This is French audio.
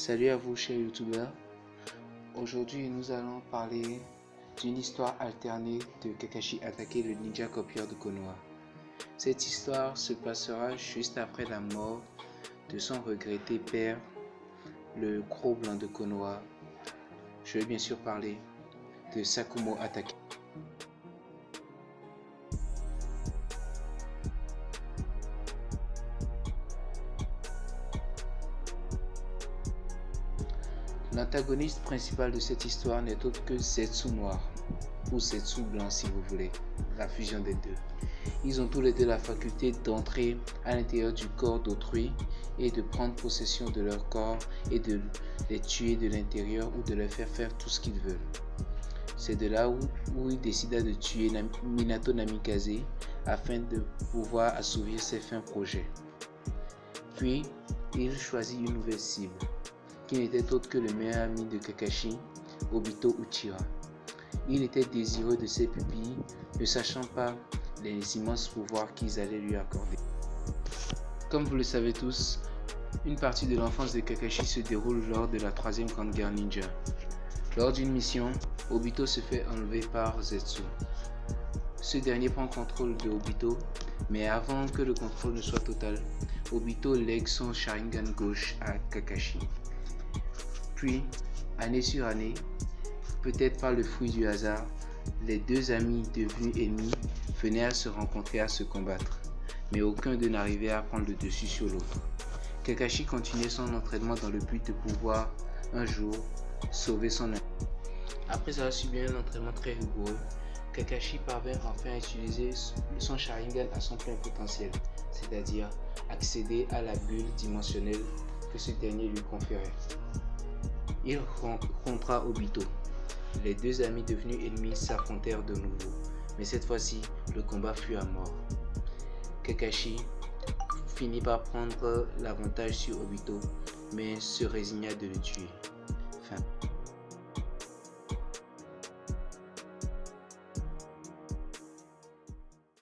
Salut à vous chers youtubeurs. Aujourd'hui nous allons parler d'une histoire alternée de Kakashi attaquer le ninja copieur de Konoha. Cette histoire se passera juste après la mort de son regretté père, le Gros Blanc de Konoha. Je vais bien sûr parler de Sakumo Atake. L'antagoniste principal de cette histoire n'est autre que Zetsu Noir, ou Zetsu Blanc si vous voulez, la fusion des deux. Ils ont tous les deux la faculté d'entrer à l'intérieur du corps d'autrui et de prendre possession de leur corps et de les tuer de l'intérieur ou de leur faire tout ce qu'ils veulent. C'est de là où il décida de tuer Minato Namikaze afin de pouvoir assouvir ses fins projets. Puis, il choisit une nouvelle cible, qui n'était autre que le meilleur ami de Kakashi, Obito Uchiha. Il était désireux de ses pupilles, ne sachant pas les immenses pouvoirs qu'ils allaient lui accorder. Comme vous le savez tous, une partie de l'enfance de Kakashi se déroule lors de la troisième grande guerre ninja. Lors d'une mission, Obito se fait enlever par Zetsu. Ce dernier prend contrôle de Obito, mais avant que le contrôle ne soit total, Obito lègue son Sharingan gauche à Kakashi. Puis, année sur année, peut-être par le fruit du hasard, les deux amis devenus ennemis venaient à se rencontrer, à se combattre, mais aucun d'eux n'arrivait à prendre le dessus sur l'autre. Kakashi continuait son entraînement dans le but de pouvoir, un jour, sauver son ami. Après avoir subi un entraînement très rigoureux, Kakashi parvint enfin à utiliser son Sharingan à son plein potentiel, c'est-à-dire accéder à la bulle dimensionnelle que ce dernier lui conférait. Il rencontra Obito. Les deux amis devenus ennemis s'affrontèrent de nouveau, mais cette fois-ci, le combat fut à mort. Kakashi finit par prendre l'avantage sur Obito, mais se résigna de le tuer. Fin.